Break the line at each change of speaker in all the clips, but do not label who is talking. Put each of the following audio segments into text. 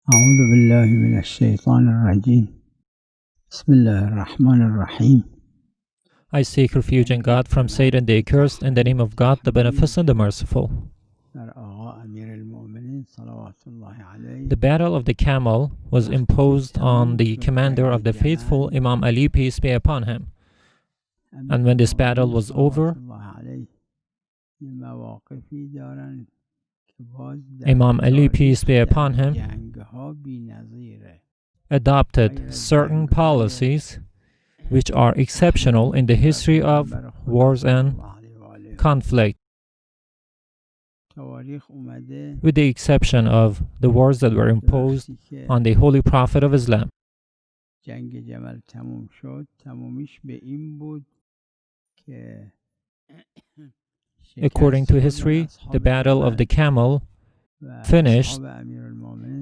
أعوذ بالله من الشيطان الرجيم بسم الله الرحمن الرحيم.
I seek refuge in God from Satan the accursed, in the name of God, the Beneficent, the Merciful. The Battle of the Camel was imposed on the commander of the faithful, Imam Ali, peace be upon him. And when this battle was over, Imam Ali, peace be upon him, adopted certain policies which are exceptional in the history of wars and conflict, with the exception of the wars that were imposed on the Holy Prophet of Islam. According to history, the Battle of the Camel finished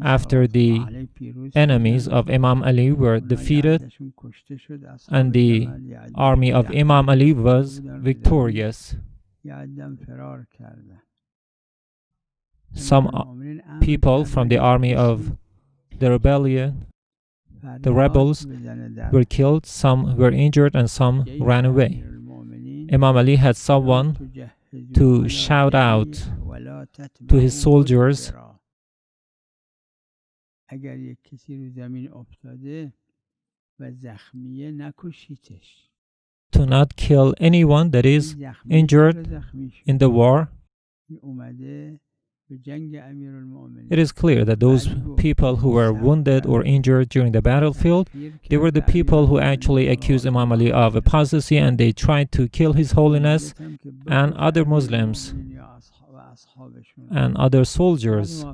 after the enemies of Imam Ali were defeated and the army of Imam Ali was victorious. Some people from the army of the rebellion, the rebels, were killed, some were injured, and some ran away. Imam Ali had someone to shout out to his soldiers to not kill anyone that is injured in the war. It is clear that those people who were wounded or injured during the battlefield, they were the people who actually accused Imam Ali of apostasy, and they tried to kill His Holiness and other Muslims and other soldiers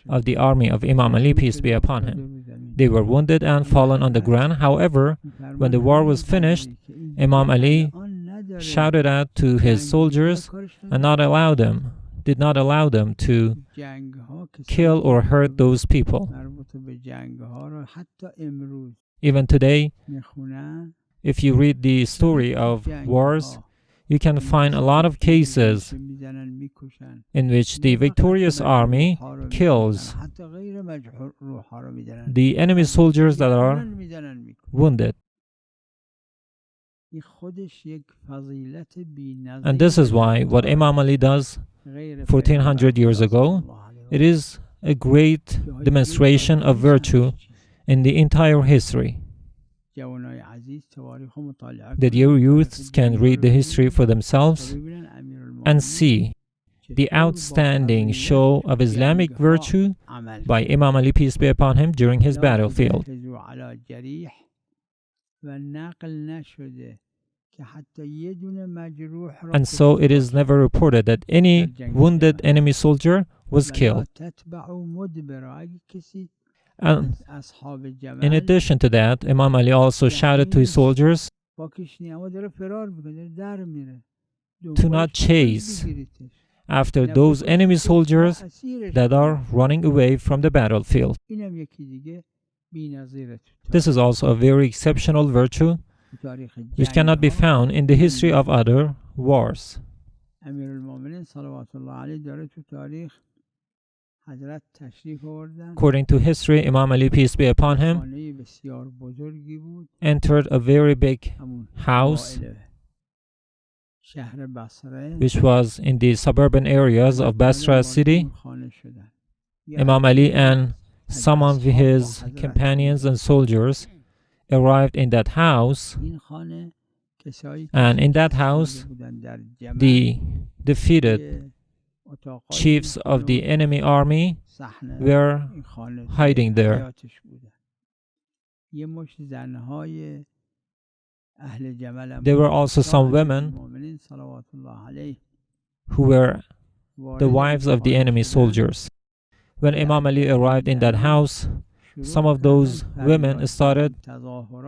of the army of Imam Ali, peace be upon him. They were wounded and fallen on the ground. However, when the war was finished, Imam Ali shouted out to his soldiers and did not allow them to kill or hurt those people. Even today, if you read the story of wars, you can find a lot of cases in which the victorious army kills the enemy soldiers that are wounded. And this is why what Imam Ali does 1400 years ago, it is a great demonstration of virtue in the entire history. The dear youths can read the history for themselves and see the outstanding show of Islamic virtue by Imam Ali, peace be upon him, during his battlefield. And so it is never reported that any wounded enemy soldier was killed. And in addition to that, Imam Ali also shouted to his soldiers to not chase after those enemy soldiers that are running away from the battlefield. This is also a very exceptional virtue which cannot be found in the history of other wars. According to history, Imam Ali, peace be upon him, entered a very big house which was in the suburban areas of Basra city. Imam Ali and some of his companions and soldiers arrived in that house, and in that house the defeated chiefs of the enemy army were hiding there. There were also some women who were the wives of the enemy soldiers. When Imam Ali arrived in that house, some of those women started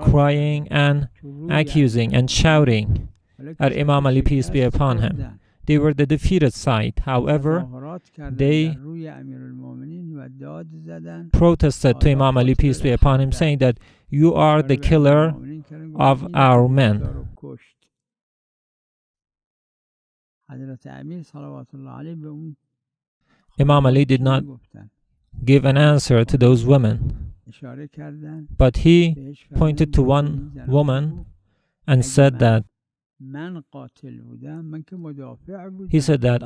crying and accusing and shouting at Imam Ali, peace be upon him. They were the defeated side. However, they protested to Imam Ali, peace be upon him, saying that you are the killer of our men. Imam Ali did not give an answer to those women. But he pointed to one woman and said that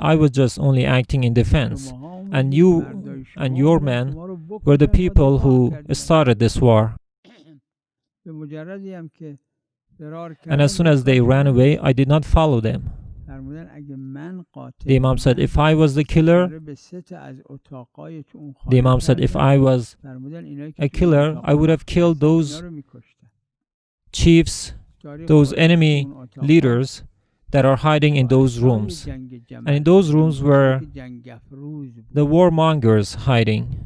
I was just only acting in defense, and you and your men were the people who started this war. And as soon as they ran away, I did not follow them. The Imam said, if I was the killer, I would have killed those chiefs, those enemy leaders that are hiding in those rooms. And in those rooms were the warmongers hiding.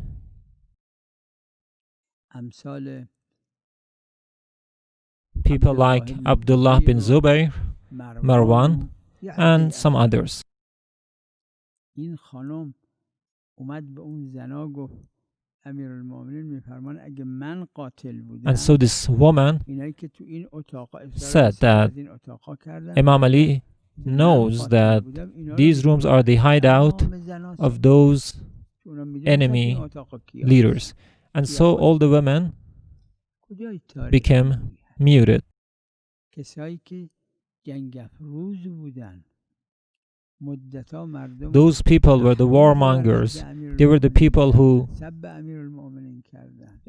People like Abdullah bin Zubayr, Marwan, and some others. And so this woman said that Imam Ali knows that these rooms are the hideout of those enemy leaders. And so all the women became muted. Those people were the warmongers. They were the people who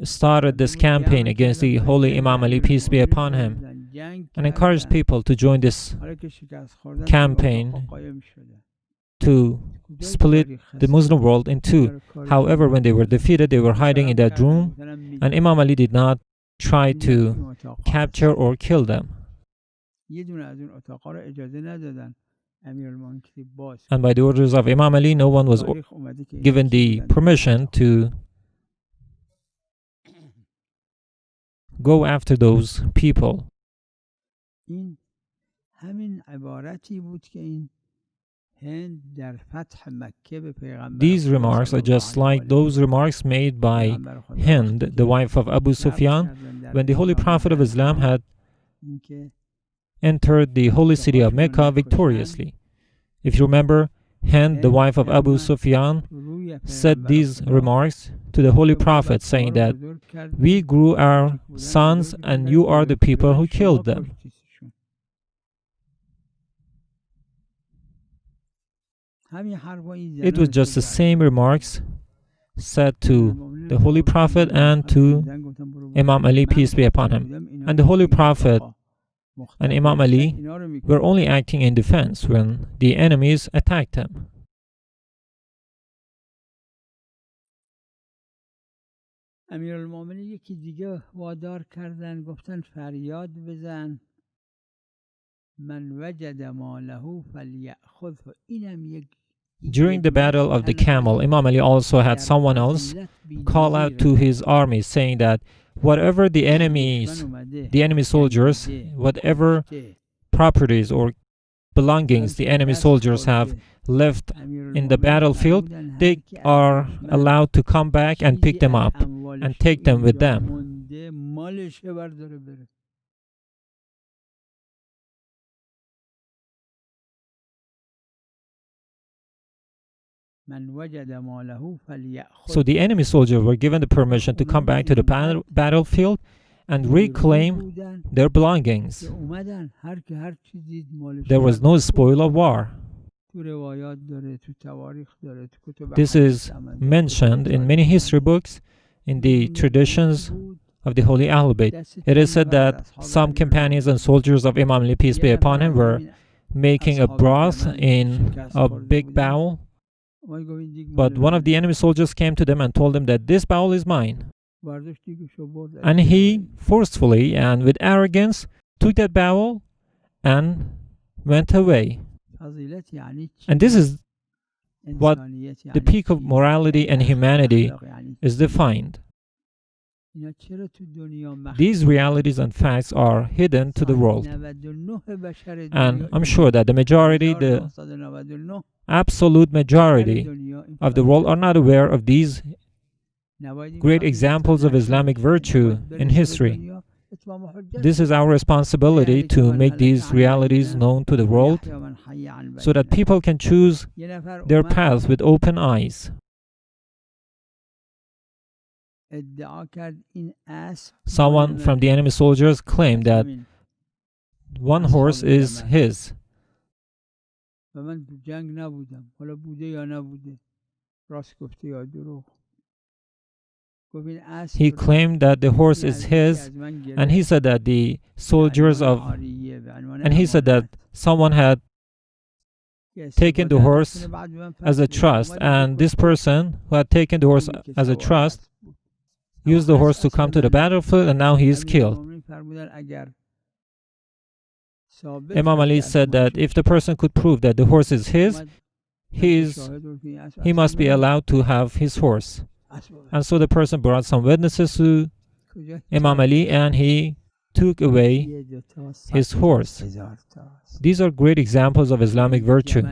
started this campaign against the holy Imam Ali, peace be upon him, and encouraged people to join this campaign to split the Muslim world in two. However, when they were defeated, they were hiding in that room, and Imam Ali did not try to capture or kill them. And by the orders of Imam Ali, no one was given the permission to go after those people. These remarks are just like those remarks made by Hind, the wife of Abu Sufyan, when the Holy Prophet of Islam had entered the holy city of Mecca victoriously. If you remember, Hind, the wife of Abu Sufyan, said these remarks to the Holy Prophet, saying that we grew our sons and you are the people who killed them. It was just the same remarks said to the Holy Prophet and to Imam Ali, peace be upon him. And the Holy Prophet and Imam Ali were only acting in defense when the enemies attacked him. During the battle of the Camel, Imam Ali also had someone else call out to his army, saying that whatever the enemy soldiers, whatever properties or belongings the enemy soldiers have left in the battlefield, they are allowed to come back and pick them up and take them with them. So the enemy soldiers were given the permission to come back to the battlefield and reclaim their belongings. There was no spoil of war. This is mentioned in many history books, in the traditions of the holy al-Bayt. It is said that some companions and soldiers of Imam Ali, peace be upon him, were making a broth in a big bowl. But one of the enemy soldiers came to them and told them that this bowl is mine. And he forcefully and with arrogance took that bowl and went away. And this is what the peak of morality and humanity is defined. These realities and facts are hidden to the world. And I'm sure that the absolute majority of the world are not aware of these great examples of Islamic virtue in history. This is our responsibility to make these realities known to the world so that people can choose their path with open eyes. Someone from the enemy soldiers claimed that one horse is his. He claimed that the horse is his, and he said that the soldiers of, and he said that someone had taken the horse as a trust, and this person who had taken the horse as a trust used the horse to come to the battlefield, and now he is killed. Imam Ali said that if the person could prove that the horse is his, he must be allowed to have his horse. And so the person brought some witnesses to Imam Ali, and he took away his horse. These are great examples of Islamic virtue.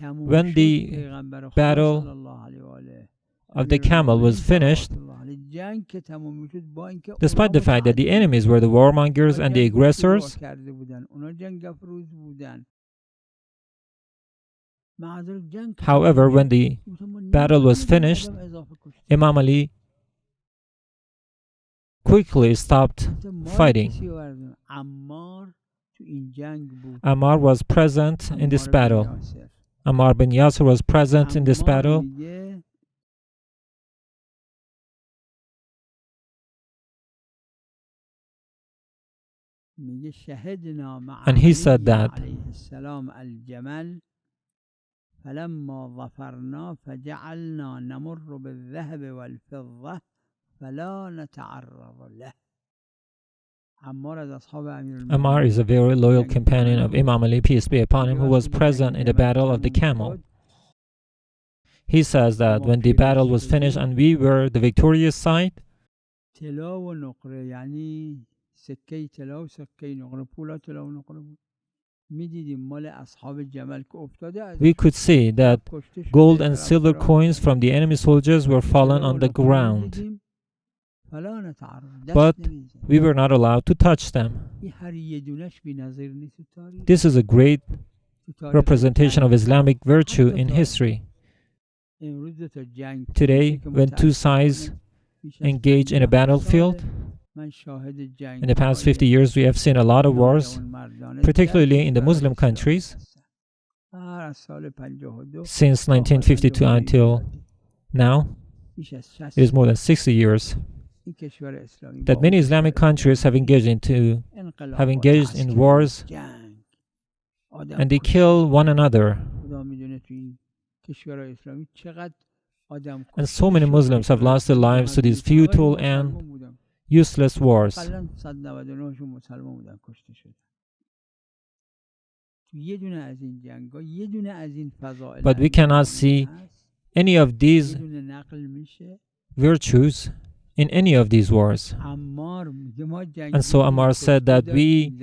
When the battle of the Camel was finished, despite the fact that the enemies were the warmongers and the aggressors, however, when the battle was finished, Imam Ali quickly stopped fighting. Ammar was present in this battle. Ammar bin Yasir was present in this battle. And he said that
فلما ظفرنا فجعلنا نمر بالذهب والفضة فلا نتعرض له.
Ammar is a very loyal companion of Imam Ali, peace be upon him, who was present in the battle of the Camel. He says that when the battle was finished and we were the victorious side, we could see that gold and silver coins from the enemy soldiers were fallen on the ground, but we were not allowed to touch them. This is a great representation of Islamic virtue in history. Today, when two sides engage in a battlefield, in the past 50 years, we have seen a lot of wars, particularly in the Muslim countries. Since 1952 until now, it is more than 60 years that many Islamic countries have engaged in wars, and they kill one another. And so many Muslims have lost their lives to these futile and useless wars. But we cannot see any of these virtues in any of these wars. And so Ammar said that we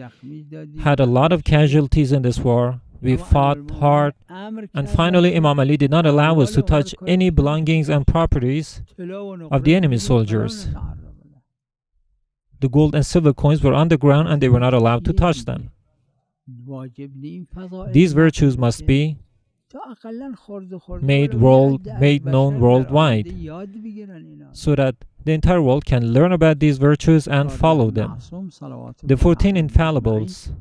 had a lot of casualties in this war. We fought hard, and finally Imam Ali did not allow us to touch any belongings and properties of the enemy soldiers. The gold and silver coins were on the ground and they were not allowed to touch them. These virtues must be made known worldwide, so that the entire world can learn about these virtues and follow them. The 14 infallibles,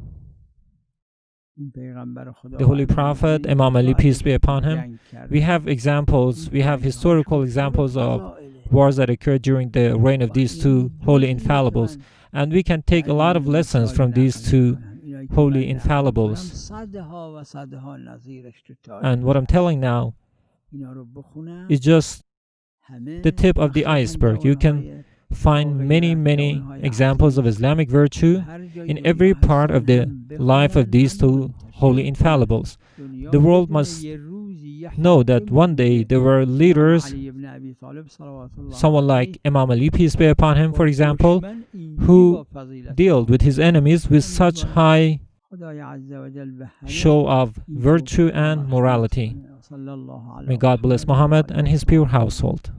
the Holy Prophet, Imam Ali, peace be upon him, we have historical examples of wars that occurred during the reign of these two holy infallibles, and we can take a lot of lessons from these two holy infallibles. And what I'm telling now is just the tip of the iceberg. You can find many examples of Islamic virtue in every part of the life of these two holy infallibles. The world must know that one day there were leaders, someone like Imam Ali, peace be upon him, for example, who dealt with his enemies with such high show of virtue and morality. May God bless Muhammad and his pure household.